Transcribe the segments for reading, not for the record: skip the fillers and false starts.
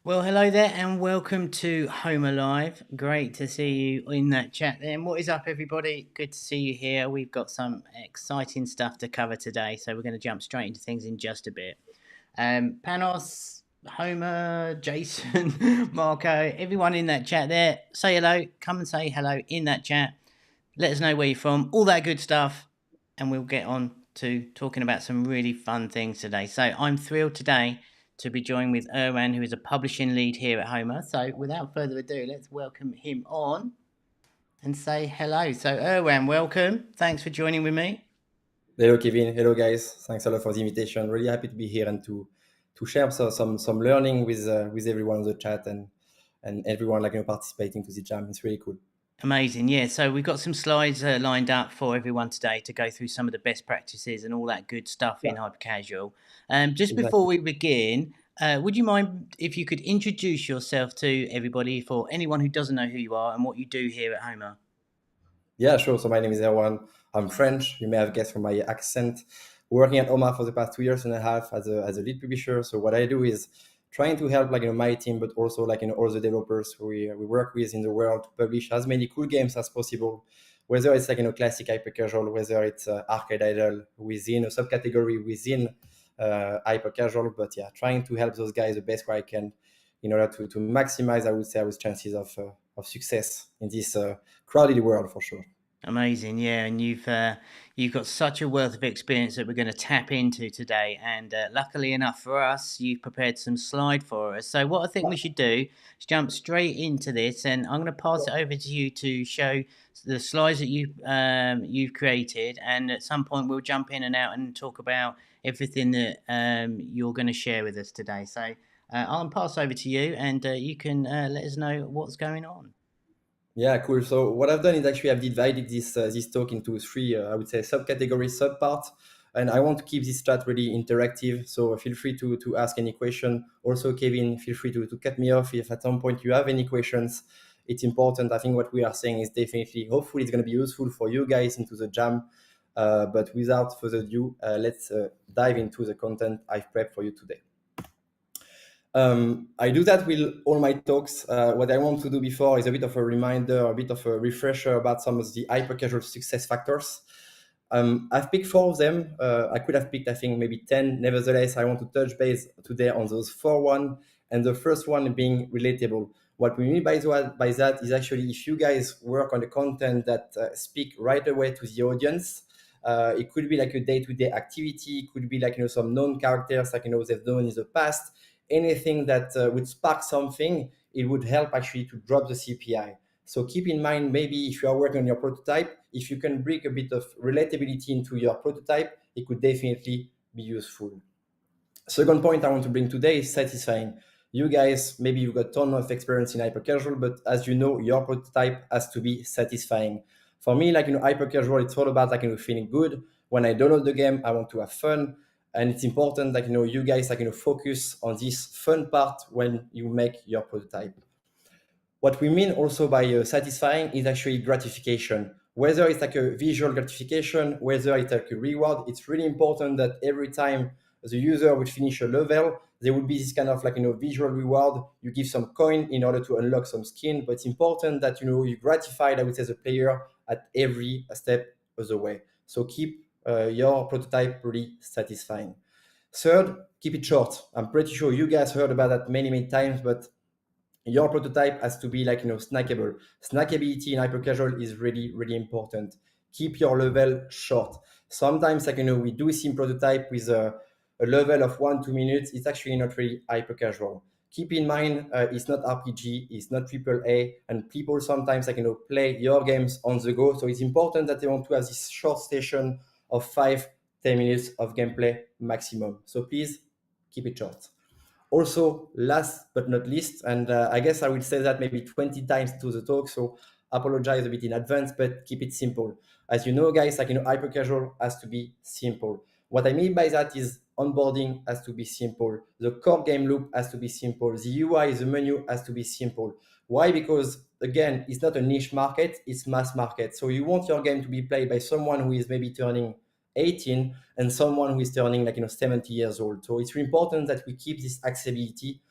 Well, hello there, and welcome to Homa Live. Great to see you in that chat there. And what is up, everybody? Good to see you here. We've got some exciting stuff to cover today, so we're going to jump straight into things in just a bit. Panos, Homer, Jason, Marco, everyone in that chat there, say hello. Come and say hello in that chat. Let us know where you're from, all that good stuff, and we'll get on to talking about some really fun things today. So I'm thrilled today to be joined with Erwann, who is a publishing lead here at Homa. So without further ado, let's welcome him on and say hello. So Erwann, welcome. Thanks for joining with me. Hello, Kevin. Hello, guys. Thanks a lot for the invitation. Really happy to be here and to share some learning with everyone in the chat and everyone participating to the jam. It's really cool. Amazing, yeah. So we've got some slides lined up for everyone today to go through some of the best practices and all that good stuff in hyper casual. Just before we begin, would you mind if you could introduce yourself to everybody for anyone who doesn't know who you are and what you do here at Homa? Yeah, sure. So my name is Erwann. I'm French. You may have guessed from my accent. Working at Homa for the past 2 years and a half as a lead publisher. So what I do is trying to help my team, but also all the developers we work with in the world to publish as many cool games as possible. Whether it's classic hyper casual, whether it's arcade idle within a subcategory within hyper casual, but yeah, trying to help those guys the best way I can in order to maximize, I would say, our chances of success in this crowded world for sure. Amazing, yeah, and you've got such a wealth of experience that we're going to tap into today. And luckily enough for us, you've prepared some slide for us. So what I think we should do is jump straight into this, and I'm going to pass it over to you to show the slides that you've created, and at some point we'll jump in and out and talk about everything that you're going to share with us today. So I'll pass over to you, and you can let us know what's going on. Yeah, cool. So what I've done is actually I've divided this talk into three, I would say, subcategories, subparts, and I want to keep this chat really interactive. So feel free to ask any question. Also, Kevin, feel free to cut me off if at some point you have any questions. It's important. I think what we are saying is definitely, hopefully, it's going to be useful for you guys into the jam. But without further ado, let's dive into the content I've prepped for you today. I do that with all my talks. What I want to do before is a bit of a reminder, a bit of a refresher about some of the hyper-casual success factors. I've picked 4 of them. I could have picked, I think, maybe 10. Nevertheless, I want to touch base today on those 4 and the first one being relatable. What we mean by that is actually if you guys work on the content that speak right away to the audience, it could be like a day-to-day activity, it could be like some known characters like they've done in the past. Anything that would spark something, it would help actually to drop the CPI. So keep in mind, maybe if you are working on your prototype, if you can bring a bit of relatability into your prototype, it could definitely be useful. Second point I want to bring today is satisfying. You guys, maybe you've got a ton of experience in hyper casual, but as you know, your prototype has to be satisfying. For me, hyper casual, it's all about feeling good. When I download the game, I want to have fun. And it's important that you guys focus on this fun part when you make your prototype. What we mean also by satisfying is actually gratification. Whether it's a visual gratification, whether it's a reward, it's really important that every time the user would finish a level, there would be this kind of visual reward. You give some coin in order to unlock some skin, but it's important that you gratify, I would say, the player at every step of the way. So keep your prototype really satisfying. Third, keep it short. I'm pretty sure you guys heard about that many times, but your prototype has to be snackable. Snackability in hyper casual is really important. Keep your level short. Sometimes we do see prototype with a level of 1-2 minutes. It's actually not really hyper casual. Keep in mind, it's not RPG, it's not AAA, and people sometimes play your games on the go. So it's important that they want to have this short session of 5-10 minutes of gameplay maximum. So please keep it short. Also, last but not least, and I guess I will say that maybe 20 times to the talk, so apologize a bit in advance, but keep it simple. As you know, guys, hyper casual has to be simple. What I mean by that is onboarding has to be simple. The core game loop has to be simple. The UI, the menu has to be simple. Why? Because again, it's not a niche market, it's mass market. So you want your game to be played by someone who is maybe turning 18 and someone who is turning 70 years old. So it's really important that we keep this accessibility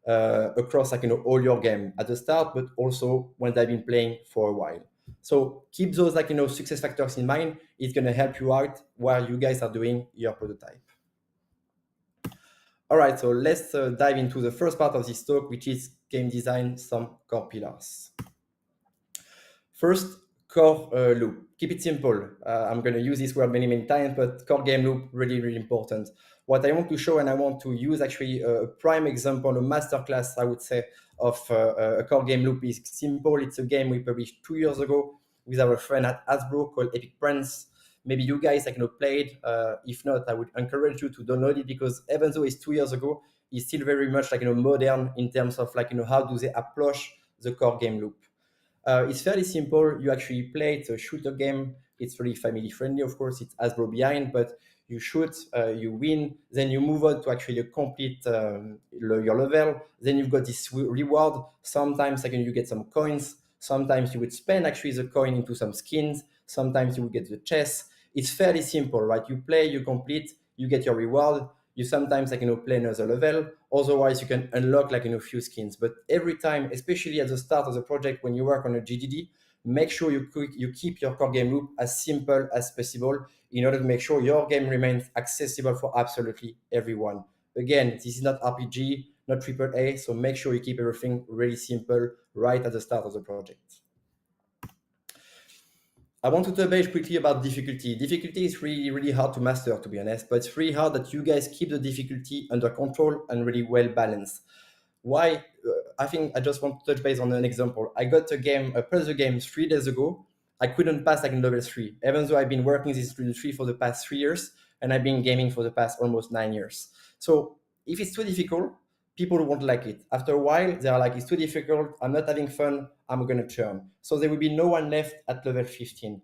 across all your game at the start, but also when they've been playing for a while. So keep those success factors in mind. It's going to help you out while you guys are doing your prototype. All right, so let's dive into the first part of this talk, which is game design, some core pillars. First, core loop. Keep it simple. I'm going to use this word many times, but core game loop, really important. What I want to show, and I want to use actually a prime example, a masterclass, I would say, of a core game loop is simple. It's a game we published 2 years ago with our friend at Hasbro called Epic Prince. Maybe you guys played. If not, I would encourage you to download it, because even though it's 2 years ago, it's still very much modern in terms of how do they approach the core game loop. It's fairly simple. You actually play. It's a shooter game. It's really family friendly, of course. It's Hasbro behind, but you shoot, you win, then you move on to actually complete your level. Then you've got this reward. Sometimes you get some coins. Sometimes you would spend actually the coin into some skins. Sometimes you would get the chest. It's fairly simple, right? You play, you complete, you get your reward. You sometimes play another level. Otherwise, you can unlock a few skins. But every time, especially at the start of the project, when you work on a GDD, make sure you keep your core game loop as simple as possible in order to make sure your game remains accessible for absolutely everyone. Again, this is not RPG, not AAA, so make sure you keep everything really simple right at the start of the project. I want to touch base quickly about difficulty. Difficulty is really hard to master, to be honest, but it's really hard that you guys keep the difficulty under control and really well balanced. Why? I think I just want to touch base on an example. I got a puzzle game 3 days ago. I couldn't pass level 3, even though I've been working this level 3 for the past 3 years, and I've been gaming for the past almost 9 years. So if it's too difficult, people won't like it. After a while, they are like, it's too difficult, I'm not having fun, I'm going to churn. So there will be no one left at level 15.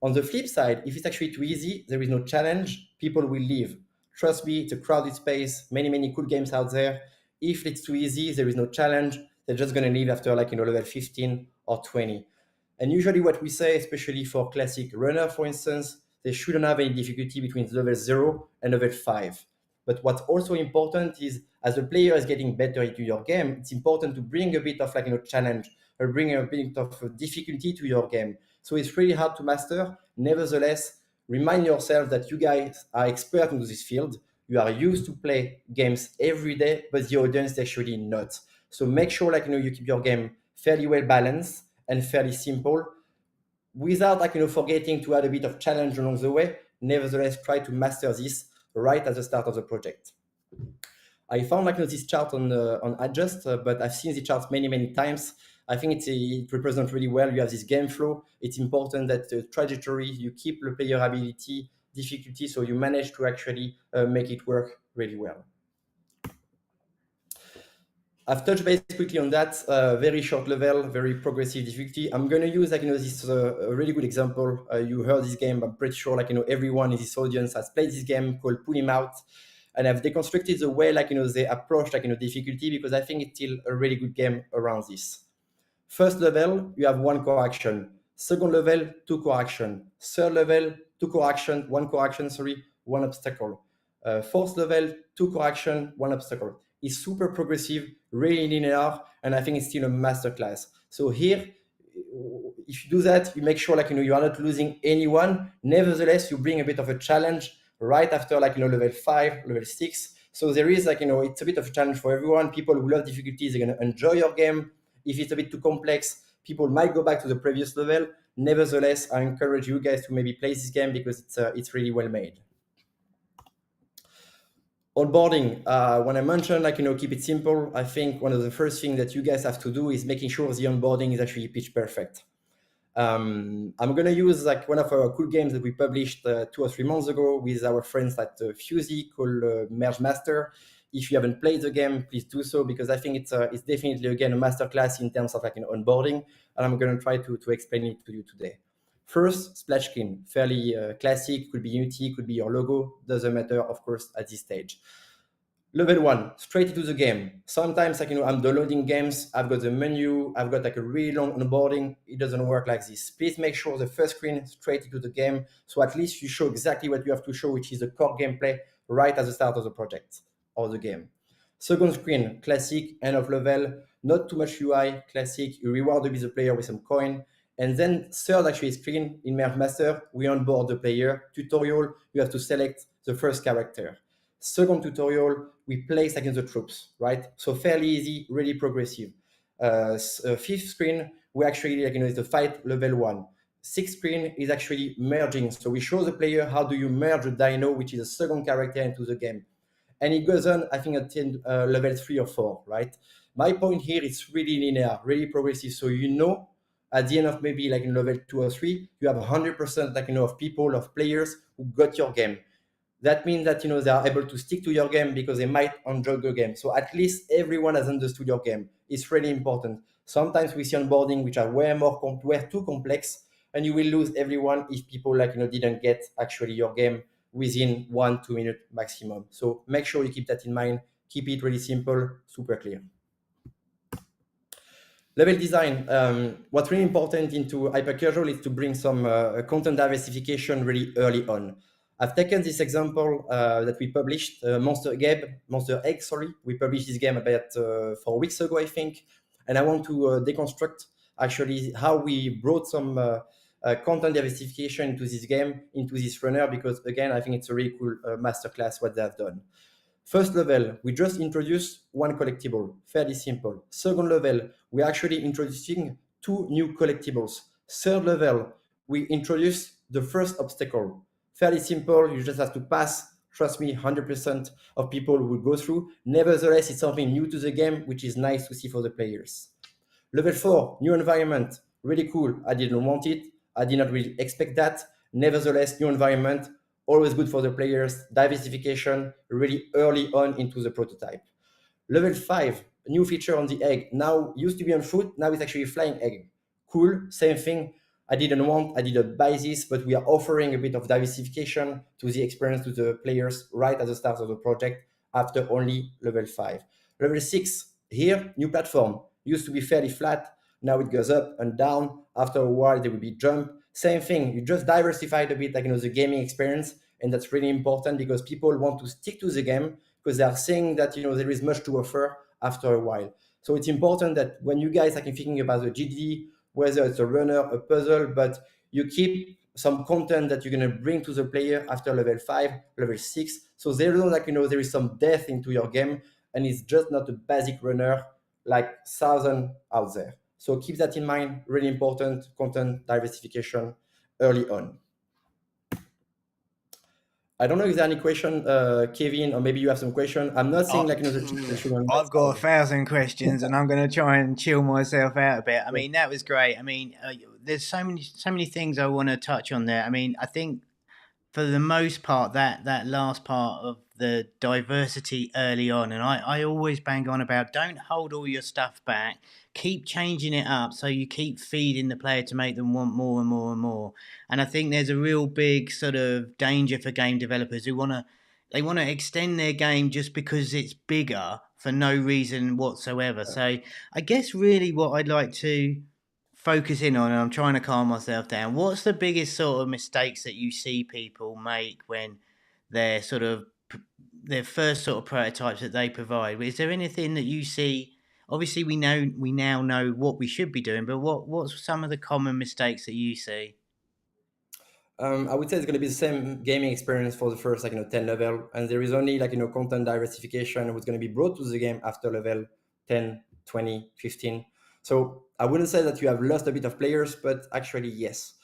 On the flip side, if it's actually too easy, there is no challenge, people will leave. Trust me, it's a crowded space, many cool games out there. If it's too easy, there is no challenge, they're just going to leave after level 15 or 20. And usually what we say, especially for classic runner, for instance, they shouldn't have any difficulty between level 0 and level 5. But what's also important is, as the player is getting better into your game, it's important to bring a bit of challenge, or bring a bit of difficulty to your game. So it's really hard to master. Nevertheless, remind yourself that you guys are expert in this field. You are used to play games every day, but the audience is actually not. So make sure you keep your game fairly well balanced and fairly simple, without forgetting to add a bit of challenge along the way. Nevertheless, try to master this right at the start of the project. I found this chart on Adjust, but I've seen the charts many times. I think it represents really well. You have this game flow. It's important that the trajectory, you keep the player ability, difficulty, so you manage to actually make it work really well. I've touched base quickly on that. Very short level, very progressive difficulty. I'm going to use this a really good example. You heard this game. I'm pretty sure everyone in this audience has played this game called Pull Him Out, and I've deconstructed the way they approach difficulty, because I think it's still a really good game around this. First level, you have one core action. Second level, 2 core action. Third level, 2 core action, 1 core action, one obstacle. Fourth level, 2 core action, 1 obstacle. It's super progressive, really linear, and I think it's still a masterclass. So here, if you do that, you make sure you are not losing anyone. Nevertheless, you bring a bit of a challenge right after level 5, level 6. So there is it's a bit of a challenge for everyone. People who love difficulties are going to enjoy your game. If it's a bit too complex, people might go back to the previous level. Nevertheless, I encourage you guys to maybe play this game, because it's really well made. Onboarding, when I mentioned keep it simple, I think one of the first things that you guys have to do is making sure the onboarding is actually pitch perfect. I'm going to use one of our cool games that we published 2 or 3 months ago with our friends at Fusey, called Merge Master. If you haven't played the game, please do so, because I think it's definitely, again, a masterclass in terms of onboarding, and I'm going to try to explain it to you today. First, splash screen, fairly classic, could be Unity, could be your logo, doesn't matter, of course, at this stage. Level 1, straight into the game. Sometimes I'm downloading games, I've got the menu, I've got a really long onboarding. It doesn't work like this. Please make sure the first screen straight into the game, so at least you show exactly what you have to show, which is the core gameplay right at the start of the project or the game. Second screen, classic, end of level, not too much UI, classic, you reward the player with some coin. And then third actually screen, in Merge Master, we onboard the player. Tutorial, you have to select the first character. Second tutorial, we place against the troops, right? So fairly easy, really progressive. Fifth screen, we actually, is the fight level 1. Sixth screen is actually merging. So we show the player how do you merge a dino, which is a second character, into the game. And it goes on, I think, until level 3 or 4, right? My point here is really linear, really progressive. So at the end of maybe like in level 2 or 3, you have 100% of people, of players who got your game. That means that they are able to stick to your game because they might enjoy the game. So at least everyone has understood your game. It's really important. Sometimes we see onboarding which are way too complex, and you will lose everyone if people didn't get actually your game within 1-2 minutes maximum. So make sure you keep that in mind. Keep it really simple, super clear. Level design. What's really important into hyper-casual is to bring some content diversification really early on. I've taken this example that we published, Monster Egg. We published this game about 4 weeks ago, I think, and I want to deconstruct actually how we brought some content diversification into this game, into this runner, because again, I think it's a really cool masterclass what they have done. First level, we just introduced one collectible, fairly simple. Second level, we're actually introducing 2 new collectibles. Third level, we introduce the first obstacle. Fairly simple, you just have to pass. Trust me, 100% of people will go through. Nevertheless, it's something new to the game, which is nice to see for the players. Level 4, new environment, really cool. I didn't want it. I did not really expect that. Nevertheless, new environment, always good for the players. Diversification really early on into the prototype. Level 5, new feature on the egg. Now, used to be on foot, now it's actually a flying egg. Cool, same thing. I didn't buy this, but we are offering a bit of diversification to the experience to the players right at the start of the project after only level 5. Level 6, here, new platform. Used to be fairly flat, now it goes up and down. After a while, there will be jump. Same thing, you just diversified a bit the gaming experience, and that's really important because people want to stick to the game because they are saying that there is much to offer after a while. So it's important that when you guys are thinking about the GD, whether it's a runner, a puzzle, but you keep some content that you're going to bring to the player after level 5, level 6. So they know there is some depth into your game, and it's just not a basic runner like 1,000 out there. So keep that in mind, really important, content diversification early on. I don't know if there's any question, Kevin, or maybe you have some question. I'm not saying I've got 1,000 questions, and I'm going to try and chill myself out a bit. I mean, that was great. I mean, there's so many things I want to touch on there. I mean, I think for the most part, that last part of the diversity early on, and I always bang on about don't hold all your stuff back, keep changing it up so you keep feeding the player to make them want more and more and more. And I think there's a real big sort of danger for game developers who want to extend their game just because it's bigger for no reason whatsoever. So I guess really what I'd like to focus in on, and I'm trying to calm myself down, what's the biggest sort of mistakes that you see people make when they're sort of their first sort of prototypes that they provide? Is there anything that you see? Obviously we now know what we should be doing, but what's some of the common mistakes that you see? I would say it's going to be the same gaming experience for the first 10 level, and there is only content diversification what's going to be brought to the game after level 10, 20, 15. So I wouldn't say that you have lost a bit of players, but actually yes.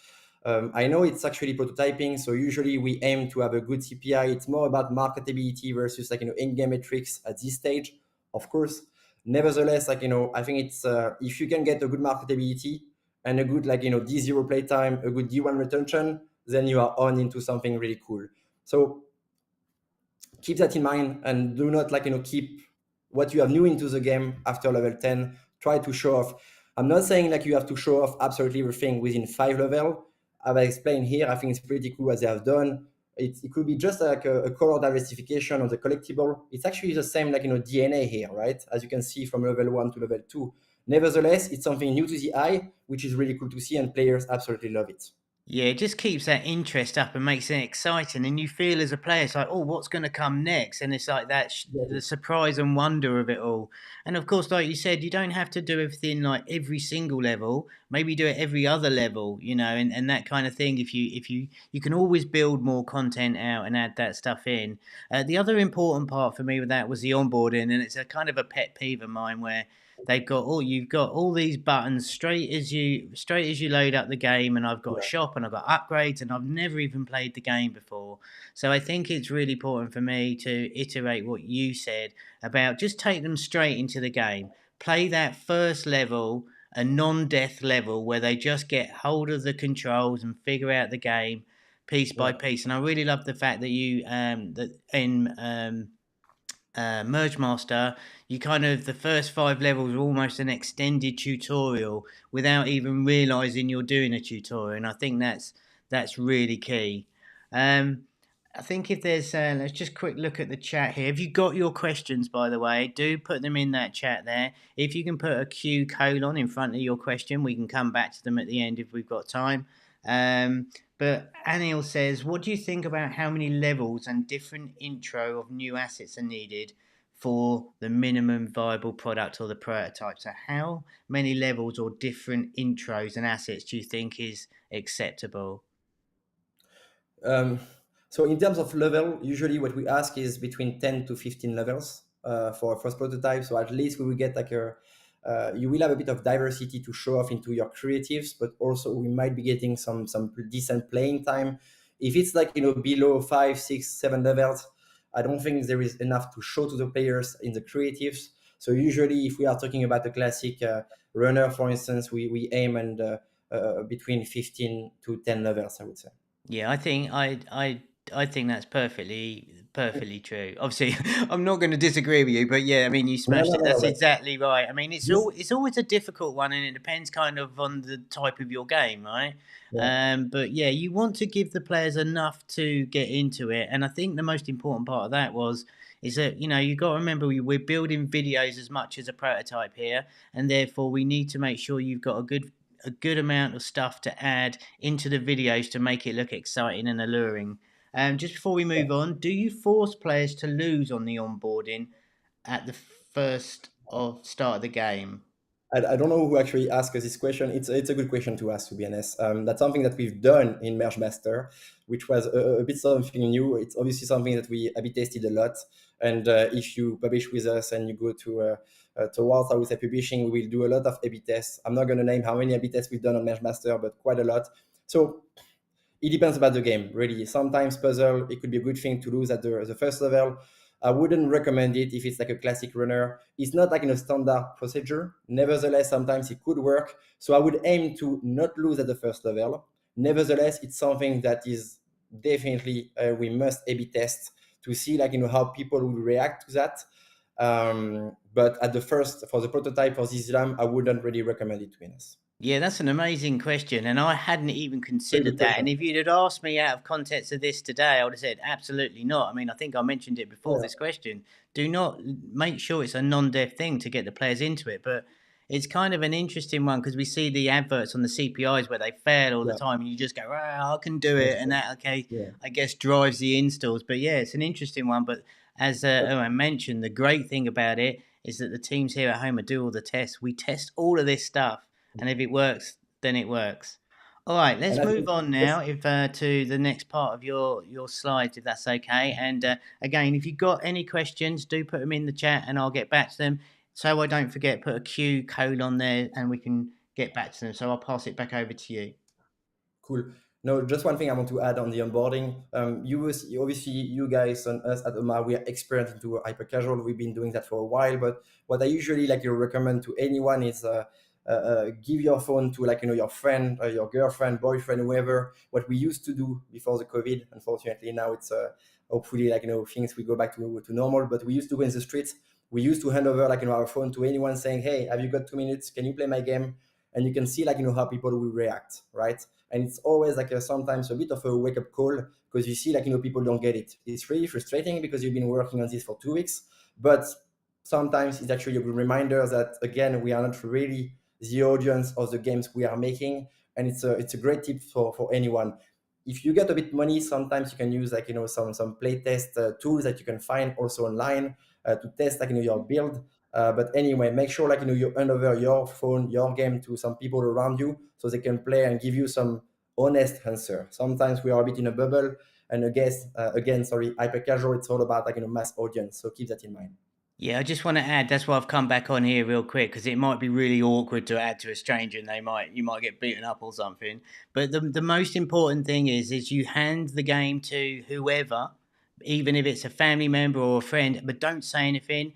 I know it's actually prototyping, so usually we aim to have a good CPI. It's more about marketability versus in-game metrics at this stage, of course. Nevertheless, I think it's if you can get a good marketability and a good D0 playtime, a good D1 retention, then you are on into something really cool. So keep that in mind and do not keep what you have new into the game after level 10. Try to show off. I'm not saying you have to show off absolutely everything within 5 level. As I explained here, I think it's pretty cool what they have done. It could be just a color diversification on the collectible. It's actually the same DNA here, right? As you can see from level 1 to level 2. Nevertheless, it's something new to the eye, which is really cool to see, and players absolutely love it. Yeah, it just keeps that interest up and makes it exciting. And you feel as a player, it's like, oh, what's going to come next? And it's like that the surprise and wonder of it all. And of course, like you said, you don't have to do everything like every single level. Maybe do it every other level, and that kind of thing. If you can always build more content out and add that stuff in. The other important part for me with that was the onboarding, and it's a kind of a pet peeve of mine where you've got all these buttons straight as you load up the game, and I've got a Yeah. shop and I've got upgrades, and I've never even played the game before. So I think it's really important for me to iterate what you said about just take them straight into the game. Play that first level, a non-death level where they just get hold of the controls and figure out the game piece by Yeah. piece. And I really love the fact that you that in Merge Master, you kind of the first 5 levels are almost an extended tutorial without even realizing you're doing a tutorial, and I think that's really key. Um, I think if there's let's just quick look at the chat here. Have you got your questions, by the way? Do put them in that chat there. If you can put a Q colon in front of your question, we can come back to them at the end if we've got time. Um, but Anil says, what do you think about how many levels and different intro of new assets are needed for the minimum viable product or the prototype? So how many levels or different intros and assets do you think is acceptable? Um, so in terms of level, usually what we ask is between 10 to 15 levels for a first prototype. So at least we will get you will have a bit of diversity to show off into your creatives, but also we might be getting some decent playing time. If it's below 5, 6, 7 levels, I don't think there is enough to show to the players in the creatives. So usually, if we are talking about a classic runner, for instance, we aim and between 15 to 10 levels, I would say. Yeah, I think that's perfectly true. Obviously, I'm not going to disagree with you, but yeah, I mean, you No, smashed no, it. no, no, That's but exactly right. I mean, this, it's always a difficult one, and it depends kind of on the type of your game, right? yeah. But yeah, you want to give the players enough to get into it, and I think the most important part of that is that you got to remember we're building videos as much as a prototype here, and therefore we need to make sure you've got a good amount of stuff to add into the videos to make it look exciting and alluring. Just before we move on, do you force players to lose on the onboarding at the first of start of the game? I don't know who actually asked us this question. It's a good question to ask, to be honest. That's something that we've done in Merge Master, which was a bit something new. It's obviously something that we A/B tested a lot. And if you publish with us and you go towards, I would say, publishing, we will do a lot of A/B tests. I'm not going to name how many A/B tests we've done on Merge Master, but quite a lot. So it depends about the game, really. Sometimes puzzle, it could be a good thing to lose at the first level. I wouldn't recommend it if it's like a classic runner. It's not like in a standard procedure. Nevertheless, sometimes it could work. So I would aim to not lose at the first level. Nevertheless, it's something that is definitely we must A/B test to see how people will react to that. But at the first, for the prototype for this slam, I wouldn't really recommend it, to be honest. Yeah, that's an amazing question, and I hadn't even Very considered good that. And question. if you'd have asked me out of context of this today, I would have said absolutely not. I mean, I think I mentioned it before Yeah, this question. Do not make sure it's a non-deaf thing to get the players into it, but it's kind of an interesting one because we see the adverts on the CPIs where they fail all the yeah, time, and you just go, "Ah, I can do that's it," and true. that Yeah. I guess drives the installs. But yeah, it's an interesting one. But as I mentioned, the great thing about it is that the teams here at Homa do all the tests. We test all of this stuff, and if it works, then it works. All right, And let's I move think on yes, now if to the next part of your slides, if that's okay. And again, if you've got any questions, do put them in the chat, and I'll get back to them. So I don't forget, put a Q colon there, and we can get back to them. So I'll pass it back over to you. cool. No, just one thing I want to add on the onboarding. Obviously, you guys and us at Homa, we are experienced into hyper casual. We've been doing that for a while. But what I usually like to recommend to anyone is give your phone to your friend, your girlfriend, boyfriend, whoever. What we used to do before the COVID, unfortunately, now it's hopefully things we go back to normal. But we used to go in the streets. We used to hand over our phone to anyone saying, "Hey, have you got 2 minutes? Can you play my game?" And you can see how people will react, right? And it's always sometimes a bit of a wake-up call because you see people don't get it. It's really frustrating because you've been working on this for 2 weeks, but sometimes it's actually a good reminder that again we are not really the audience of the games we are making, and it's a great tip for anyone. If you get a bit money, sometimes you can use like some playtest tools that you can find also online to test like your build. But anyway, make sure like you hand over your phone, your game to some people around you so they can play and give you some honest answer. Sometimes we are a bit in a bubble, and again, sorry, hyper casual. It's all about like mass audience. So keep that in mind. Yeah, I just want to add. That's why I've come back on here real quick, because it might be really awkward to add to a stranger, and you might get beaten up or something. But the most important thing is you hand the game to whoever, even if it's a family member or a friend. But don't say anything,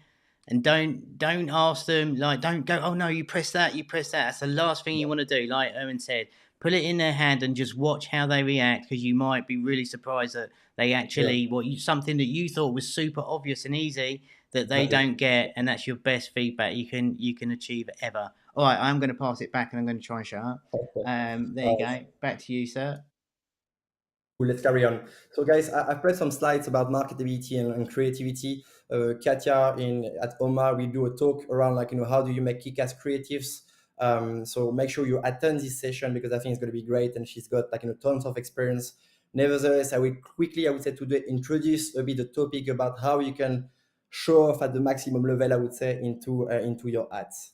and don't ask them, like, don't go, oh no, you press that, you press that. That's the last thing you want to do. Like Erwann said, put it in their hand and just watch how they react, because you might be really surprised that they actually something that you thought was super obvious and easy that they don't get, and that's your best feedback you can achieve ever. All right, I'm going to pass it back, and I'm going to try and shut up. There you go. Back to you, sir. Let's carry on. So, guys, I've played some slides about marketability and creativity. Katya at Homa, we do a talk around like how do you make kick-ass creatives. So make sure you attend this session because I think it's going to be great, and she's got like tons of experience. Nevertheless, I would say today introduce a bit the topic about how you can show off at the maximum level, I would say, into your ads.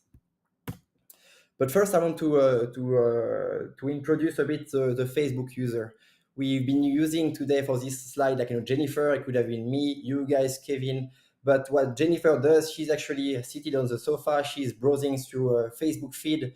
But first, I want to introduce a bit the Facebook user. We've been using today for this slide, like Jennifer. It could have been me, you guys, Kevin. But what Jennifer does, she's actually seated on the sofa. She's browsing through a Facebook feed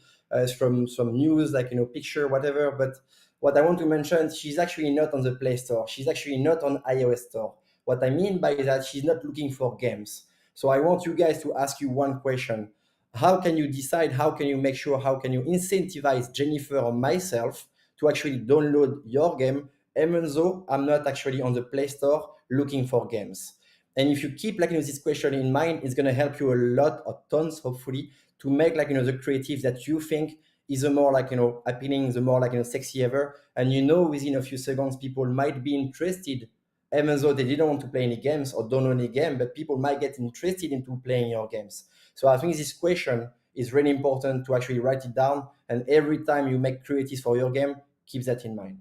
from some news, like picture, whatever. But what I want to mention, she's actually not on the Play Store. She's actually not on iOS Store. What I mean by that, she's not looking for games. So I want you guys to ask you one question. How can you decide, how can you make sure, how can you incentivize Jennifer or myself to actually download your game, even though I'm not actually on the Play Store looking for games? And if you keep this question in mind, it's going to help you a lot, or tons, hopefully, to make the creative that you think is the more appealing, the more sexy ever. And within a few seconds, people might be interested, even though they didn't want to play any games or don't know any game, but people might get interested into playing your games. So I think this question is really important to actually write it down. And every time you make creatives for your game, keep that in mind.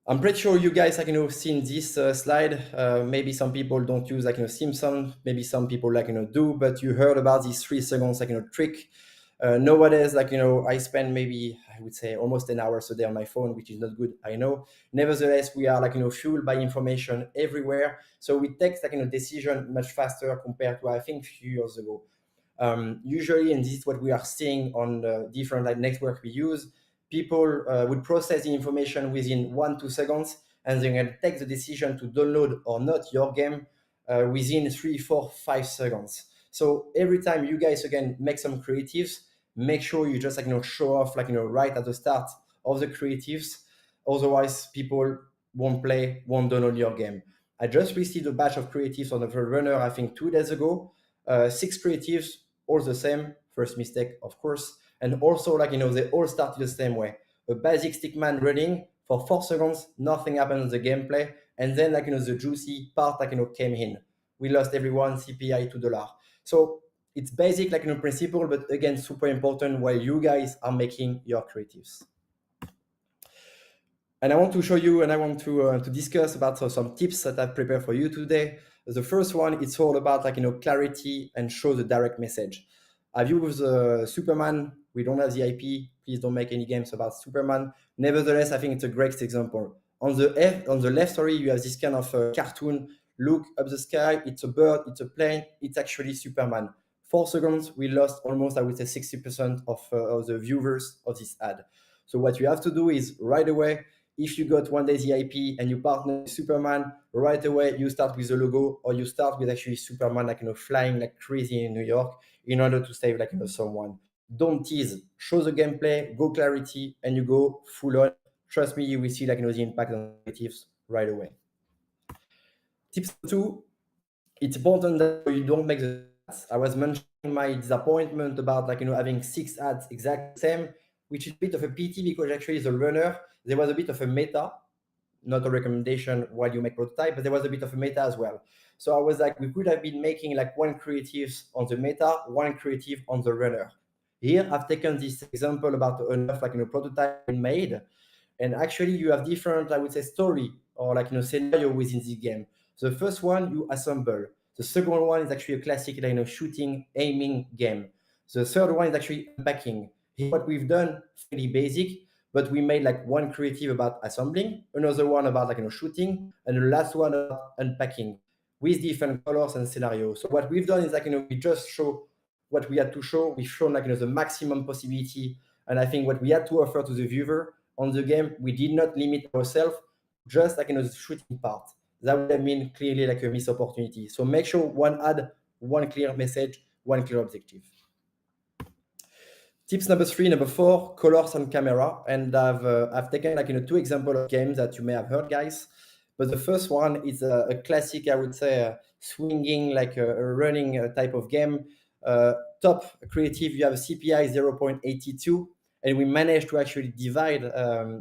I'm pretty sure you guys have seen this slide. Maybe some people don't use Simpson. Maybe some people do, but you heard about this 3 seconds trick. Nowadays, I spend maybe, I would say, almost 10 hours a day on my phone, which is not good, I know. Nevertheless, we are fueled by information everywhere. So we take decision much faster compared to, I think, a few years ago. Usually, and this is what we are seeing on the different network we use, people would process the information within 1-2 seconds, and then can take the decision to download or not your game within 3, 4, 5 seconds. So every time you guys again make some creatives, make sure you just show off right at the start of the creatives. Otherwise, people won't download your game. I just received a batch of creatives on the runner, I think 2 days ago. 6 creatives, all the same. First mistake, of course. And also they all start the same way. A basic stickman running for 4 seconds, nothing happened on the gameplay, and then the juicy part came in. We lost everyone, CPI $2. So it's basic principle, but again super important while you guys are making your creatives. And I want to show you, and I want to discuss about some tips that I've prepared for you today. The first one, it's all about clarity and show the direct message. I've used Superman. We don't have the IP. Please don't make any games about Superman. Nevertheless, I think it's a great example. On the left, sorry, you have this kind of cartoon. Look up the sky. It's a bird. It's a plane. It's actually Superman. 4 seconds, we lost almost, I would say, 60% of the viewers of this ad. So what you have to do is right away, if you got one day the IP and you partner with Superman, right away you start with the logo, or you start with actually Superman flying like crazy in New York in order to save someone. Don't tease. Show the gameplay, go clarity, and you go full on. Trust me, you will see the impact on creatives right away. Tips 2, it's important that you don't make the ads. I was mentioning my disappointment about having 6 ads exactly the same, which is a bit of a pity because actually the runner, there was a bit of a meta, not a recommendation while you make prototype, but there was a bit of a meta as well. So I was we could have been making one creative on the meta, one creative on the runner. Here, I've taken this example about enough prototype made, and actually you have different, I would say, story or scenario within the game. So the first one you assemble. The second one is actually a classic shooting, aiming game. The third one is actually unpacking. Here, what we've done, fairly basic, but we made one creative about assembling, another one about shooting, and the last one about unpacking with different colors and scenarios. So what we've done is we just show what we had to show. We've shown the maximum possibility, and I think what we had to offer to the viewer on the game, we did not limit ourselves just the shooting part. That would have been clearly a missed opportunity. So make sure one had one clear message, one clear objective. Tips number 3, number 4, colors and camera. And I've taken 2 examples of games that you may have heard, guys. But the first one is a classic, I would say, swinging, a running type of game. Top creative, you have a CPI 0.82, and we managed to actually divide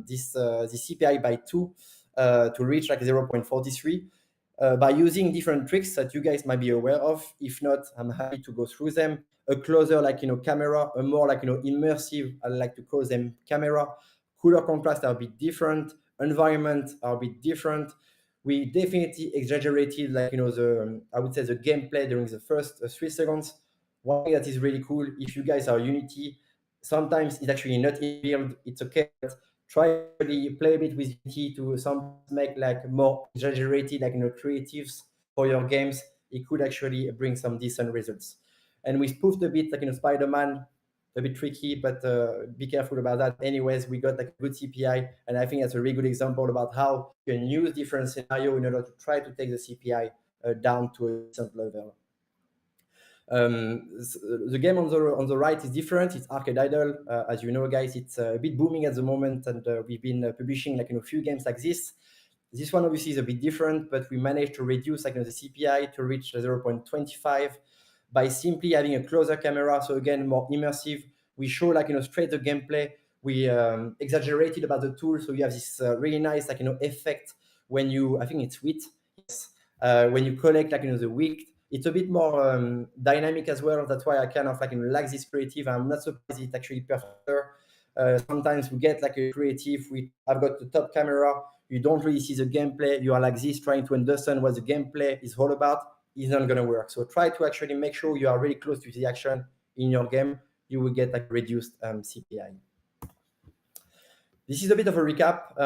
this CPI by 2 to reach 0.43. By using different tricks that you guys might be aware of. If not, I'm happy to go through them. A closer camera, a more immersive, I like to call them camera. Color contrast are a bit different. Environment are a bit different. We definitely exaggerated I would say the gameplay during the first 3 seconds. One thing that is really cool, if you guys are Unity, sometimes it's actually not in build, it's okay, but try to play a bit with Unity to sometimes make more exaggerated creatives for your games. It could actually bring some decent results. And we spoofed a bit Spider-Man, a bit tricky, but be careful about that. Anyways, we got a good CPI, and I think that's a really good example about how you can use different scenario in order to try to take the CPI down to a decent level. The game on the right is different. It's Arcade Idol. As you know, guys, it's a bit booming at the moment, and we've been publishing a few games like this. This one obviously is a bit different, but we managed to reduce the CPI to reach 0.25 by simply having a closer camera. So again, more immersive. We show straight the gameplay. We exaggerated about the tool, so you have this really nice effect when you, I think it's wheat, yes, when you collect the wheat. It's a bit more dynamic as well. That's why I kind of like this creative. I'm not surprised it's actually perfect. Sometimes we get a creative. I've got the top camera. You don't really see the gameplay. You are like this trying to understand what the gameplay is all about. It's not going to work. So try to actually make sure you are really close to the action in your game. You will get reduced CPI. This is a bit of a recap.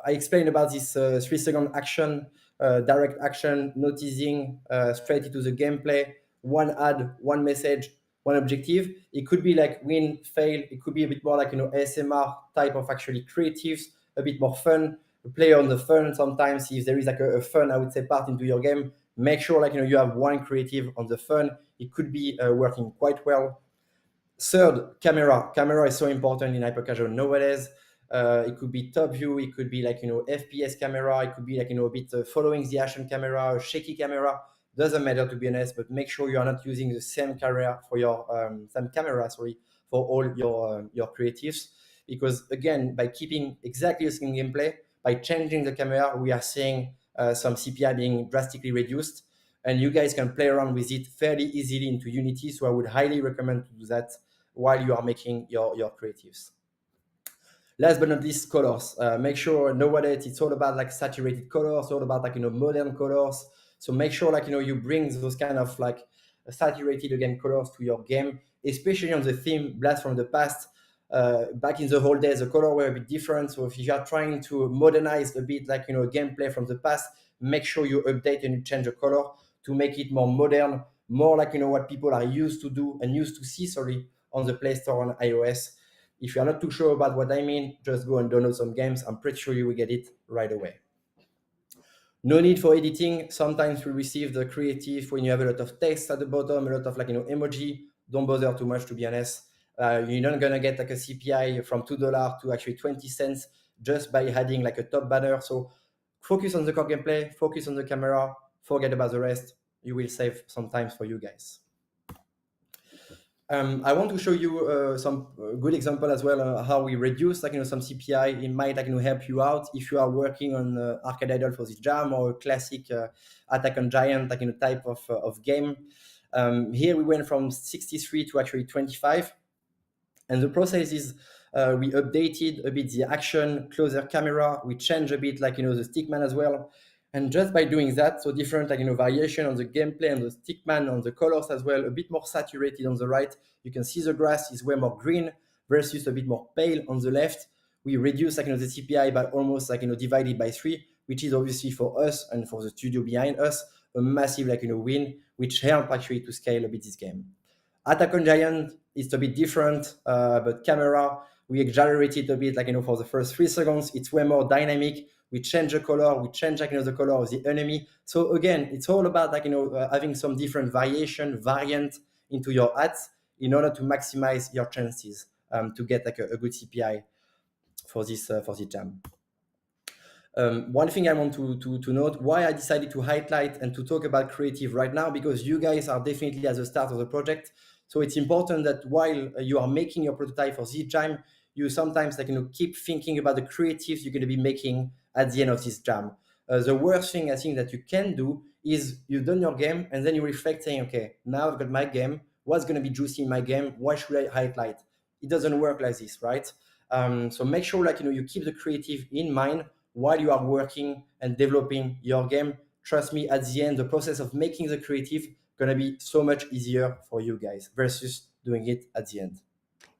I explained about this 3-second action, direct action, no teasing, straight into the gameplay, one ad, one message, one objective. It could be win, fail. It could be a bit more ASMR type of actually creatives, a bit more fun, play on the fun sometimes. If there is a fun, I would say, part into your game, make sure you have one creative on the fun. It could be working quite well. Third, camera. Camera is so important in hyper-casual nowadays. It could be top view, it could be FPS camera, it could be a bit following the action camera, shaky camera. Doesn't matter, to be honest, but make sure you are not using the same camera for your for all your creatives, because again, by keeping exactly the same gameplay, by changing the camera, we are seeing some CPI being drastically reduced, and you guys can play around with it fairly easily into Unity. So I would highly recommend to do that while you are making your creatives. Last but not least, colors. Make sure nowadays it's all about saturated colors, all about modern colors. So make sure you bring those kind of saturated again colors to your game, especially on the theme Blast from the Past. Back in the old days, the color were a bit different. So if you are trying to modernize a bit gameplay from the past, make sure you update and you change the color to make it more modern, more what people are used to do and used to see, on the Play Store on iOS. If you are not too sure about what I mean, just go and download some games. I'm pretty sure you will get it right away. No need for editing. Sometimes we receive the creative when you have a lot of text at the bottom, a lot of emoji. Don't bother too much, to be honest. You're not gonna get a CPI from $2 to actually 20 cents just by adding a top banner. So focus on the core gameplay, focus on the camera, forget about the rest. You will save some time for you guys. I want to show you some good example as well how we reduce some CPI. It might help you out if you are working on Arcade Idol for this jam or a classic Attack on Giant type of game. Here we went from 63 to actually 25. And the process is we updated a bit the action, closer camera, we changed a bit like, the stickman as well. And just by doing that, so different like, variation on the gameplay and the stickman, on the colors as well, a bit more saturated on the right. You can see the grass is way more green versus a bit more pale on the left. We reduce like, the CPI by almost like, divided by 3, which is obviously for us and for the studio behind us, a massive like, win, which helped actually to scale a bit this game. Attack on Giant is a bit different, but camera, we exaggerated a bit, like, for the first 3 seconds, it's way more dynamic. We change the color, we change, like, the color of the enemy. So again, it's all about, like, having some different variant into your ads in order to maximize your chances to get like a good CPI for this jam. One thing I want to note, why I decided to highlight and to talk about creative right now, because you guys are definitely at the start of the project. So it's important that while you are making your prototype for this jam, you sometimes like, keep thinking about the creatives you're going to be making at the end of this jam. The worst thing I think that you can do is you've done your game and then you reflect saying, okay, now I've got my game. What's going to be juicy in my game? What should I highlight? It doesn't work like this, right? So make sure like, you keep the creative in mind while you are working and developing your game. Trust me, at the end, the process of making the creative gonna be so much easier for you guys versus doing it at the end.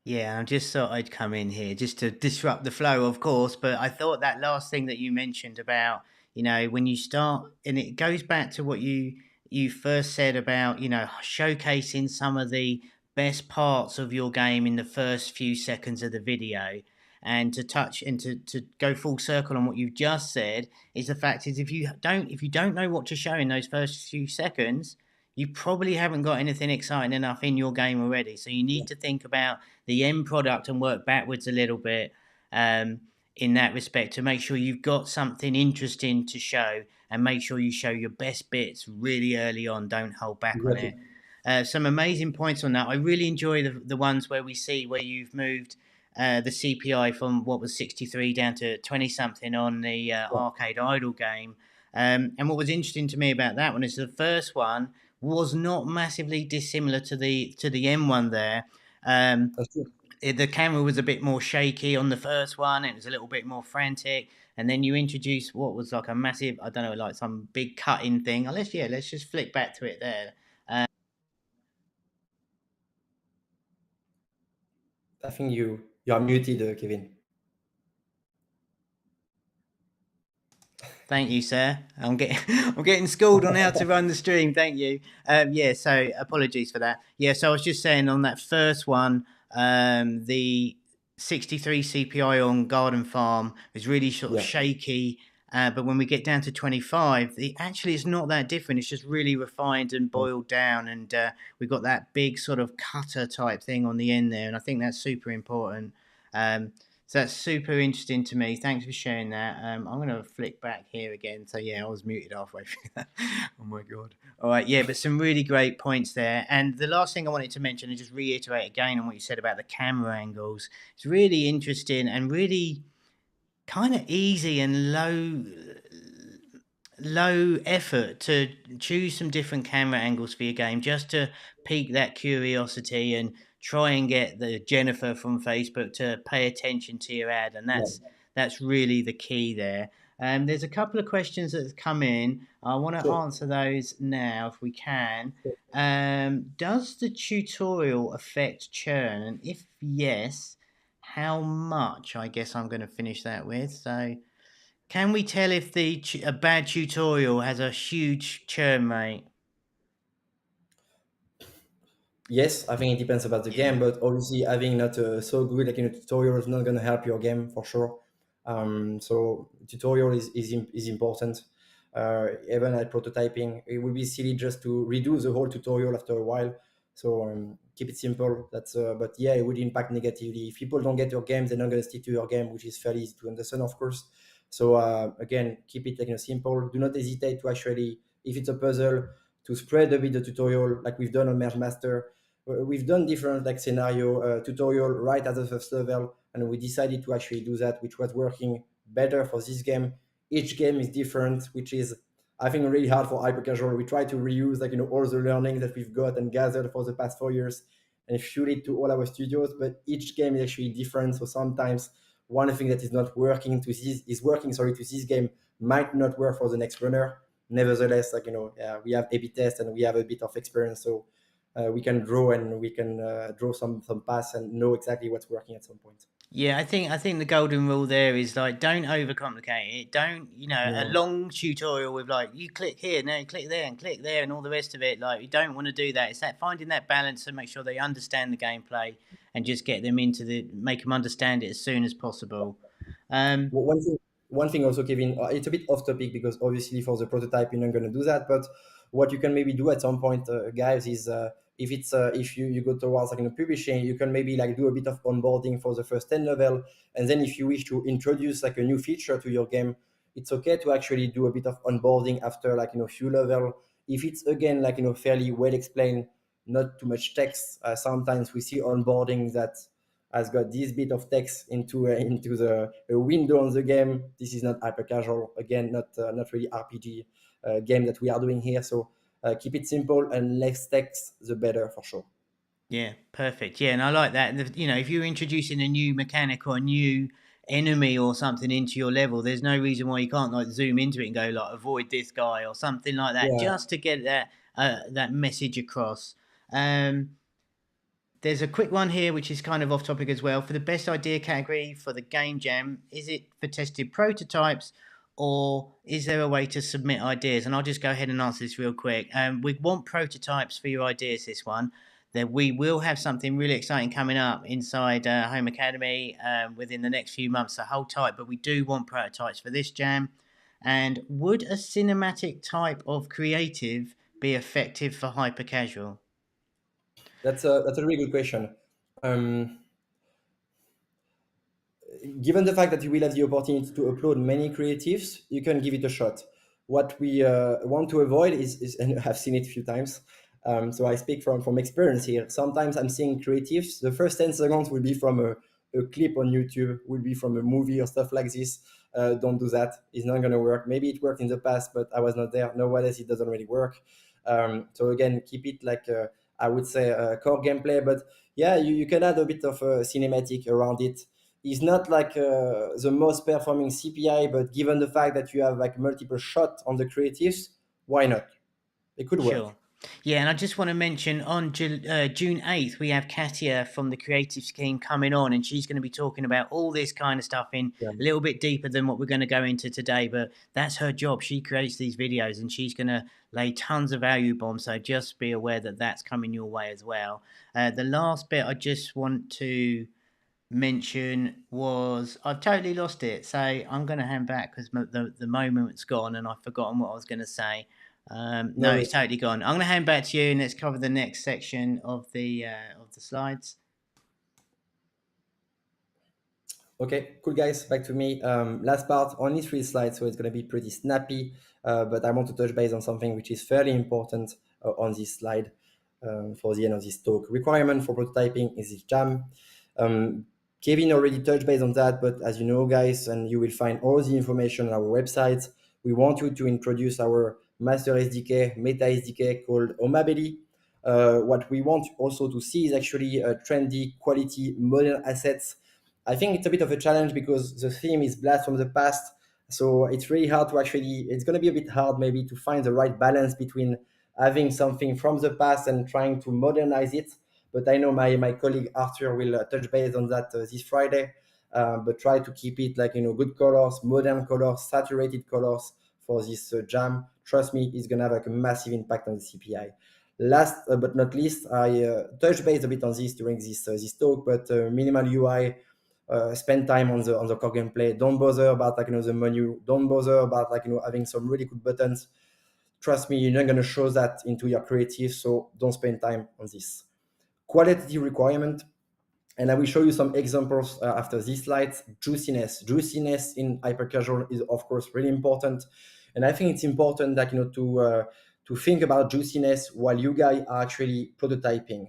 Yeah, I just thought I'd come in here just to disrupt the flow, of course. But I thought that last thing that you mentioned about, when you start, and it goes back to what you first said about, showcasing some of the best parts of your game in the first few seconds of the video. And to touch and to go full circle on what you've just said is the fact is if you don't know what to show in those first few seconds, you probably haven't got anything exciting enough in your game already. So you need to think about the end product and work backwards a little bit in that respect to make sure you've got something interesting to show and make sure you show your best bits really early on. Don't hold back on Exactly. it. Some amazing points on that. I really enjoy the ones where we see where you've moved the CPI from what was 63 down to 20 something on the Arcade Idol game. And what was interesting to me about that one is the first one was not massively dissimilar to the M1 there. That's true. The camera was a bit more shaky on the first one. It was a little bit more frantic, and then you introduced what was like a massive, I don't know, like some big cutting thing. Let's just flick back to it there. I think you are muted, Kevin. Thank you, sir. I'm getting schooled on how to run the stream. Thank you. Yeah, so apologies for that. Yeah, so I was just saying on that first one, the 63 CPI on Garden Farm is really sort of shaky. But when we get down to 25, actually it's not that different. It's just really refined and boiled down, and we've got that big sort of cutter type thing on the end there, and I think that's super important. So that's super interesting to me. Thanks for sharing that. I'm going to flick back here again. So yeah, I was muted halfway through that. Oh my god. All right, yeah, but some really great points there. And the last thing I wanted to mention and just reiterate again on what you said about the camera angles. It's really interesting and really kind of easy and low effort to choose some different camera angles for your game just to pique that curiosity and try and get the Jennifer from Facebook to pay attention to your ad, and that's really the key there. There's a couple of questions that have come in. I want to Sure. answer those now if we can. Does the tutorial affect churn? And if yes, how much? I guess I'm going to finish that with. So, can we tell if a bad tutorial has a huge churn rate? Yes, I think it depends about the Yeah. game, but obviously having not so good like tutorial is not going to help your game for sure. So tutorial is important. Even at prototyping, it would be silly just to redo the whole tutorial after a while. So keep it simple. That's but yeah, it would impact negatively. If people don't get your game, they're not going to stick to your game, which is fairly easy to understand, of course. So again, keep it like simple. Do not hesitate to actually, if it's a puzzle, to spread a bit the tutorial like we've done on Merge Master. We've done different like scenario tutorial right at the first level, and we decided to actually do that, which was working better for this game. Each game is different, which is I think really hard for hyper casual. We try to reuse all the learning that we've got and gathered for the past 4 years and fuel it to all our studios. But each game is actually different. So sometimes one thing that is not working to this is working, sorry, to this game might not work for the next runner. Nevertheless, we have A/B tests and we have a bit of experience, so we can draw and we can draw some paths and know exactly what's working at some point. Yeah, I think the golden rule there is like don't overcomplicate it. Don't a No. long tutorial with like you click here, now you click there and click there and all the rest of it. Like you don't want to do that. It's that finding that balance to make sure they understand the gameplay and just get them make them understand it as soon as possible. Um, One thing also, Kevin, it's a bit off topic because obviously for the prototype you're not going to do that. But what you can maybe do at some point, guys, is if you go towards publishing, you can maybe do a bit of onboarding for the first 10 level, and then if you wish to introduce a new feature to your game, it's okay to actually do a bit of onboarding after few level. If it's again fairly well explained, not too much text. Sometimes we see onboarding that has got this bit of text into the window on the game. This is not hyper casual. Again, not really RPG game that we are doing here. So keep it simple and less text, the better for sure. yeah, perfect. Yeah, and I like that. If you're introducing a new mechanic or a new enemy or something into your level, there's no reason why you can't like zoom into it and go like avoid this guy or something like that, Yeah, just to get that message across. Um, There's a quick one here, which is kind of off topic as well. For the best idea category for the game jam, is it for tested prototypes or is there a way to submit ideas? And I'll just go ahead and answer this real quick. We want prototypes for your ideas, this one. That we will have something really exciting coming up inside Home Academy within the next few months, so hold tight. But we do want prototypes for this jam. And would a cinematic type of creative be effective for hyper casual? that's a really good question. Um, Given the fact that you will have the opportunity to upload many creatives, you can give it a shot. What we want to avoid is and I've seen it a few times, so I speak from experience here. Sometimes I'm seeing creatives. The first 10 seconds will be from a clip on YouTube, will be from a movie or stuff like this. Don't do that. It's not going to work. Maybe it worked in the past, but I was not there. Nowadays, it doesn't really work. So again, keep it I would say core gameplay, but yeah, you can add a bit of cinematic around it. Is not the most performing CPI, but given the fact that you have multiple shots on the creatives, why not? It could work. Sure. Yeah, and I just want to mention on June 8th, we have Katia from the Creative Scheme coming on, and she's going to be talking about all this kind of stuff in Yeah. a little bit deeper than what we're going to go into today. But that's her job. She creates these videos and she's going to lay tons of value bombs. So just be aware that that's coming your way as well. The last bit I just want to mention was I've totally lost it. So I'm going to hand back because the moment's gone and I've forgotten what I was going to say. No, No. it's totally gone. I'm going to hand back to you and let's cover the next section of the slides. Okay, cool guys, back to me. Last part, only 3 slides, so it's going to be pretty snappy, but I want to touch base on something which is fairly important on this slide for the end of this talk. Requirement for prototyping is this jam. Kevin already touched base on that, but as you know, guys, and you will find all the information on our website, we want you to introduce our master SDK, meta SDK called HomaJam. What we want also to see is actually trendy, quality, modern assets. I think it's a bit of a challenge because the theme is blast from the past. So it's really hard to it's going to be a bit hard maybe to find the right balance between having something from the past and trying to modernize it. But I know my colleague Arthur will touch base on that this Friday. But try to keep it good colors, modern colors, saturated colors for this jam. Trust me, it's going to have a massive impact on the CPI. Last but not least, I touched base a bit on this during this talk, but minimal UI, spend time on the core gameplay. Don't bother about the menu. Don't bother about having some really good buttons. Trust me, you're not going to show that into your creative, so don't spend time on this. Qualitative requirement, and I will show you some examples after these slides. Juiciness in hyper casual is of course really important, and I think it's important that to think about juiciness while you guys are actually prototyping.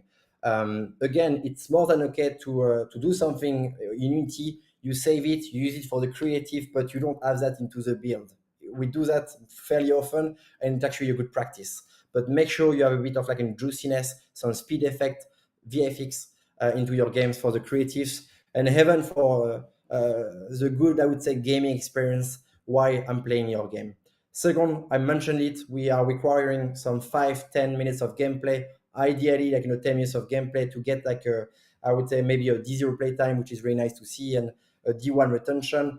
Again, it's more than okay to do something in Unity. You save it, you use it for the creative, but you don't have that into the build. we do that fairly often, and it's actually a good practice. But make sure you have a bit of like a juiciness, some speed effect, VFX into your games for the creatives, and heaven for the good, I would say, gaming experience while I'm playing your game. Second, I mentioned it, we are requiring some 5-10 minutes of gameplay, ideally like 10 minutes of gameplay to get like a, I would say maybe a D0 playtime, which is very nice to see, and a D1 retention,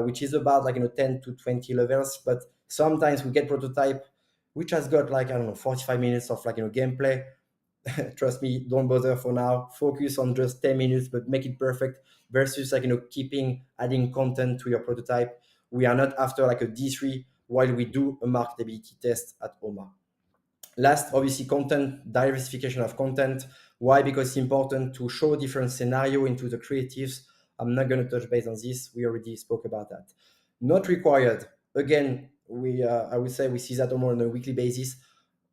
which is about like 10 to 20 levels. But sometimes we get prototype which has got like, I don't know, 45 minutes of like gameplay. Trust me, don't bother for now. Focus on just 10 minutes, but make it perfect versus like keeping adding content to your prototype. We are not after like a D3 while we do a marketability test at Homa. Last, obviously, content, diversification of content. Why? Because it's important to show different scenario into the creatives. I'm not going to touch base on this. We already spoke about that. Not required. Again, I would say we see that almost on a weekly basis.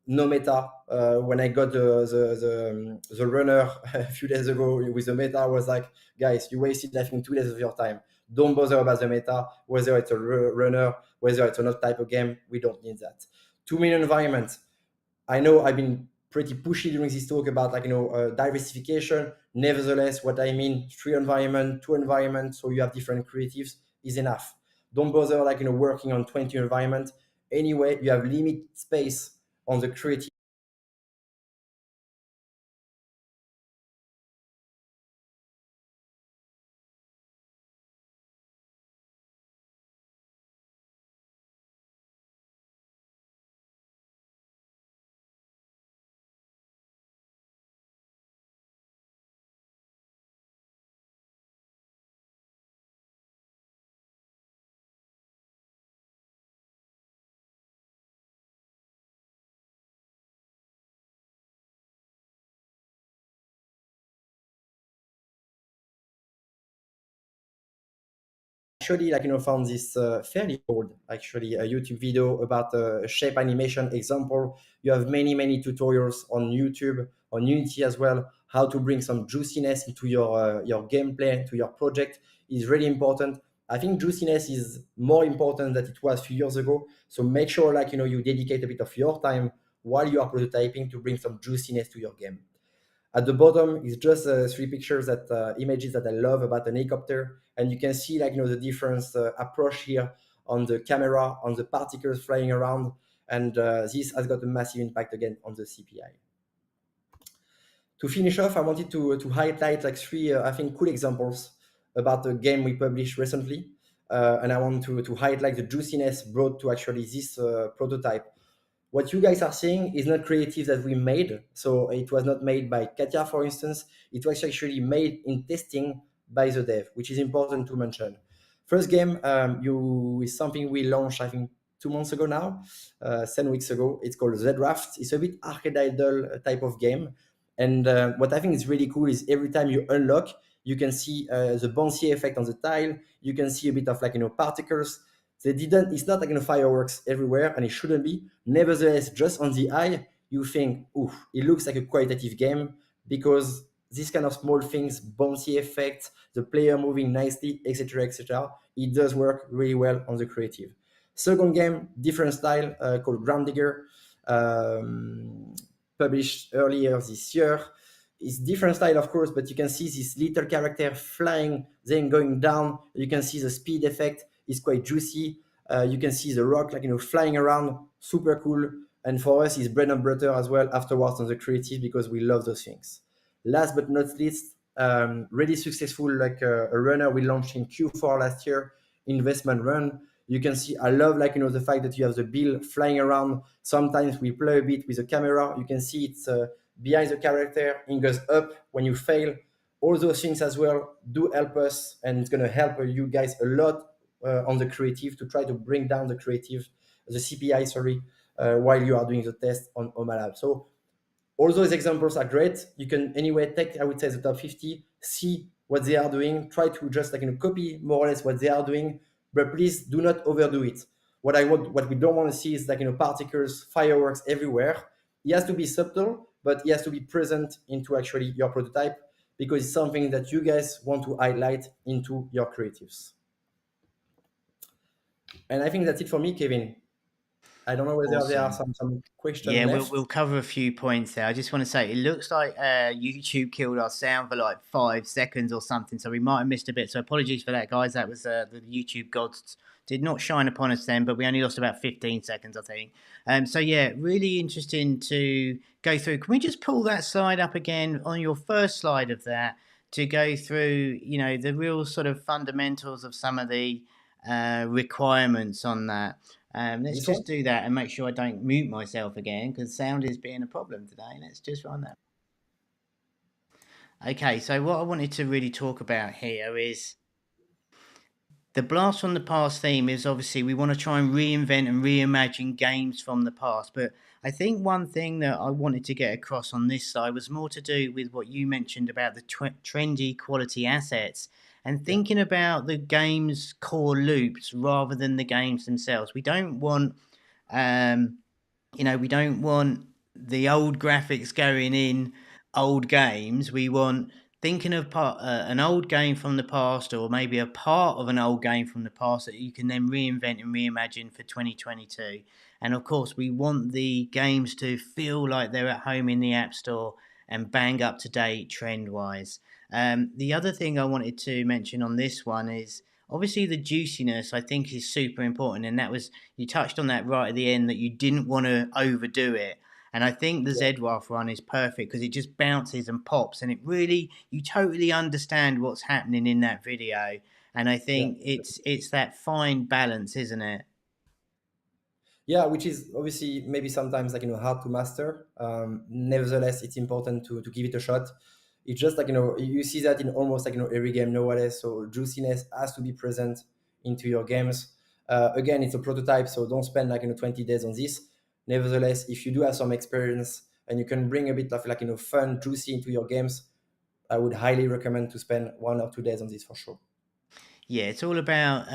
No meta. When I got the runner a few days ago with the meta, I was like, guys, you wasted I think 2 days of your time. Don't bother about the meta, whether it's a runner, whether it's another type of game. We don't need that. 2 million environments. I know I've been pretty pushy during this talk about like diversification. Nevertheless, what I mean, 3 environment, 2 environment, so you have different creatives is enough. Don't bother like working on 20 environment. Anyway, you have limited space on the creative. Actually like found this fairly old actually a YouTube video about a shape animation example. You have many tutorials on YouTube, on Unity as well, how to bring some juiciness into your gameplay, to your project is really important. I think juiciness is more important than it was a few years ago, so make sure like you dedicate a bit of your time while you are prototyping to bring some juiciness to your game. At the bottom is just 3 pictures that images that I love about an helicopter, and you can see like the different approach here on the camera, on the particles flying around, and this has got a massive impact again on the CPI. To finish off, I wanted to highlight like 3 I think cool examples about a game we published recently, and I want to highlight the juiciness brought to actually this prototype. What you guys are seeing is not creative that we made. So it was not made by Katya, for instance. It was actually made in testing by the dev, which is important to mention. First game is something we launched, I think, 2 months ago now, 10 weeks ago. It's called The Draft. It's a bit arcade idol type of game. And what I think is really cool is every time you unlock, you can see the bouncy effect on the tile. You can see a bit of like, particles. It's not like fireworks everywhere, and it shouldn't be. Nevertheless, just on the eye, you think, ooh, it looks like a qualitative game because these kind of small things, bouncy effects, the player moving nicely, etc., it does work really well on the creative. Second game, different style, called Ground Digger, published earlier this year. It's different style, of course, but you can see this little character flying, then going down. You can see the speed effect is quite juicy. You can see the rock like flying around, super cool. And for us, it's bread and butter as well afterwards on the creative because we love those things. Last but not least, really successful like a runner we launched in Q4 last year, investment run. You can see I love like the fact that you have the bill flying around. Sometimes we play a bit with the camera. You can see it's behind the character, it goes up when you fail. All those things as well do help us, and it's going to help you guys a lot on the creative to try to bring down the CPI, while you are doing the test on HomaLab. So all those examples are great. You can anyway take, I would say, the top 50, see what they are doing, try to just like copy more or less what they are doing, but please do not overdo it. What we don't want to see is like particles, fireworks everywhere. It has to be subtle, but it has to be present into actually your prototype because it's something that you guys want to highlight into your creatives. And I think that's it for me, Kevin. I don't know whether there are Awesome. some Yeah, questions we'll left. we'll cover a few points there. I just want to say it looks like YouTube killed our sound for like 5 seconds or something, so we might have missed a bit. So apologies for that, guys. That was the YouTube gods did not shine upon us then, but we only lost about 15 seconds, I think. So yeah, really interesting to go through. Can we just pull that slide up again on your first slide of that to go through, the real sort of fundamentals of some of the requirements on that? Let's This one? just do that and make sure I don't mute myself again because sound is being a problem today. Let's just run that. Okay, so what I wanted to really talk about here is the Blast from the Past theme is obviously we want to try and reinvent and reimagine games from the past. But I think one thing that I wanted to get across on this side was more to do with what you mentioned about the trendy quality assets and Yeah. thinking about the game's core loops rather than the games themselves. We don't want um, we don't want the old graphics going in old games. We want thinking of an old game from the past or maybe a part of an old game from the past that you can then reinvent and reimagine for 2022. And of course, we want the games to feel like they're at home in the App Store and bang up to date trend wise. The other thing I wanted to mention on this one is obviously the juiciness I think is super important, and that was you touched on that right at the end that you didn't want to overdo it. And I think the Yeah. Zedwarf run is perfect because it just bounces and pops, and it really you totally understand what's happening in that video. And I Yeah. think it's that fine balance, isn't it? Yeah, which is obviously maybe sometimes hard to master. Nevertheless, it's important to give it a shot. It's just you see that in almost every game nowadays. So juiciness has to be present into your games. Again, it's a prototype, so don't spend 20 days on this. Nevertheless, if you do have some experience and you can bring a bit of fun, juicy into your games, I would highly recommend to spend 1 or 2 days on this for sure. Yeah, it's all about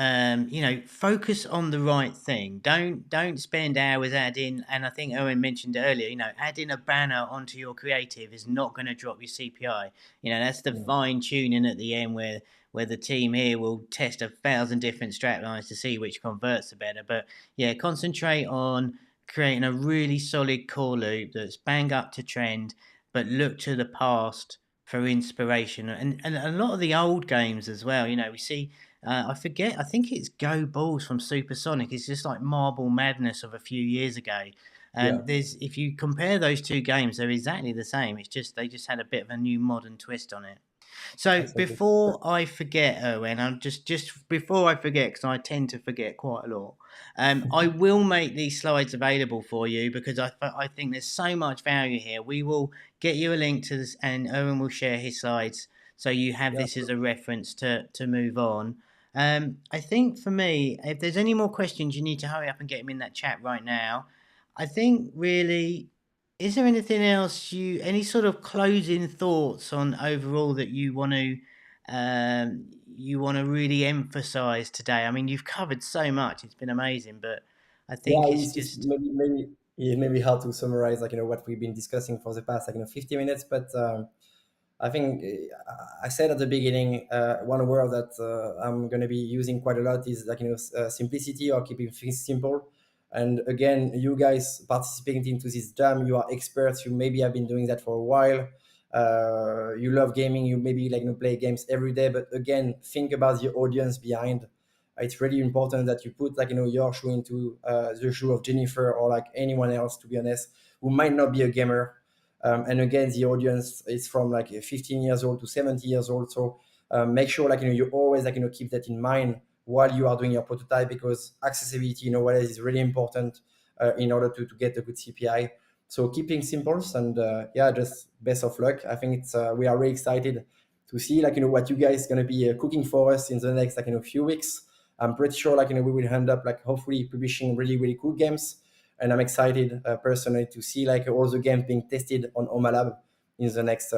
focus on the right thing. Don't spend hours adding. And I think Owen mentioned earlier, adding a banner onto your creative is not going to drop your CPI. That's the Mm. fine tuning at the end where the team here will test 1,000 different strat lines to see which converts the better. But yeah, concentrate on creating a really solid core loop that's bang up to trend, but look to the past for inspiration. And a lot of the old games as well. We see I forget. I think it's Go Balls from Supersonic. It's just like Marble Madness of a few years ago. Yeah, There's if you compare those two games, they're exactly the same. It's just they just had a bit of a new modern twist on it. So exactly. before I forget, Owen, I'm just before I forget because I tend to forget quite a lot. I will make these slides available for you because I think there's so much value here. We will get you a link to this, and Owen will share his slides so you have Yeah, this as a reference to move on. I think for me, if there's any more questions, you need to hurry up and get them in that chat right now. I think really is there anything else any sort of closing thoughts on overall that you want to really emphasize today? I mean, you've covered so much; it's been amazing, but I yeah, think it's it's just maybe hard to summarize what we've been discussing for the past 50 minutes, but I think I said at the beginning one word that I'm going to be using quite a lot is simplicity or keeping things simple. And again, you guys participating into this jam, you are experts. You maybe have been doing that for a while. You love gaming. You maybe play games every day. But again, think about the audience behind. It's really important that you put your shoe into the shoe of Jennifer or anyone else, to be honest, who might not be a gamer. And again, the audience is from 15 years old to 70 years old. So make sure you always keep that in mind while you are doing your prototype, because accessibility nowadays is really important in order to get a good CPI. So keeping simple, and yeah, just best of luck. I think it's we are really excited to see what you guys going to be cooking for us in the next few weeks. I'm pretty sure we will end up hopefully publishing really really cool games, and I'm excited personally to see all the games being tested on HomaLab in the next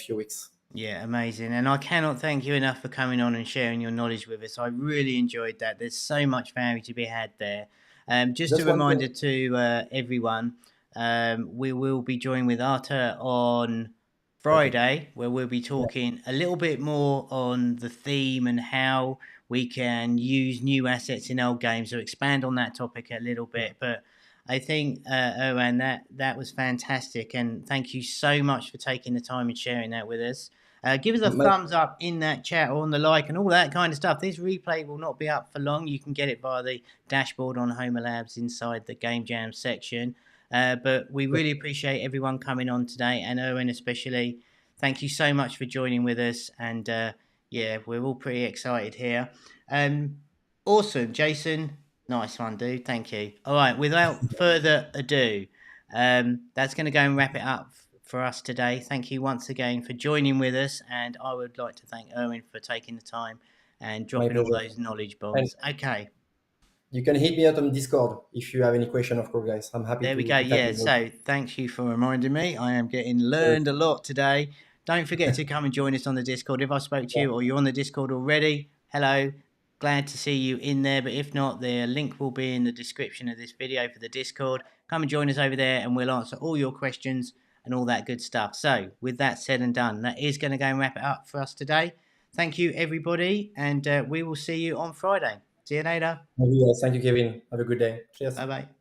few weeks. yeah, amazing. And I cannot thank you enough for coming on and sharing your knowledge with us. I really enjoyed that. There's so much value to be had there. Just a Just one reminder thing. to everyone, we will be joined with Arta on. Okay. Friday, where we'll be Yeah. talking a little bit more on the theme and how we can use new assets in old games. So expand on that topic a little Yeah. bit. But I think, Erwann, that was fantastic, and thank you so much for taking the time and sharing that with us. Give us a My, thumbs up in that chat or on the like and all that kind of stuff. This replay will not be up for long. You can get it via the dashboard on Homa Labs inside the Game Jam section. But we really appreciate everyone coming on today, and Erwann especially. Thank you so much for joining with us, and yeah, we're all pretty excited here. Awesome, Jason. Nice one, dude. Thank you. All right, without further ado, that's going to go and wrap it up for us today. Thank you once again for joining with us, and I would like to thank Erwann for taking the time and my dropping all pleasure. those knowledge And bombs. Okay. you can hit me out on Discord if you have any question, of course, guys. I'm happy There we to go. chat Yeah. with you. So thank you for reminding me. I am getting learned a lot today. Don't forget to come and join us on the Discord. If I spoke to Yeah, you or you're on the Discord already, hello. Glad to see you in there. But if not, the link will be in the description of this video for the Discord. Come and join us over there and we'll answer all your questions and all that good stuff. So, with that said and done, that is going to go and wrap it up for us today. Thank you, everybody. And we will see you on Friday. See you later. thank you, guys. Thank you, Kevin. Have a good day. Cheers. Bye bye.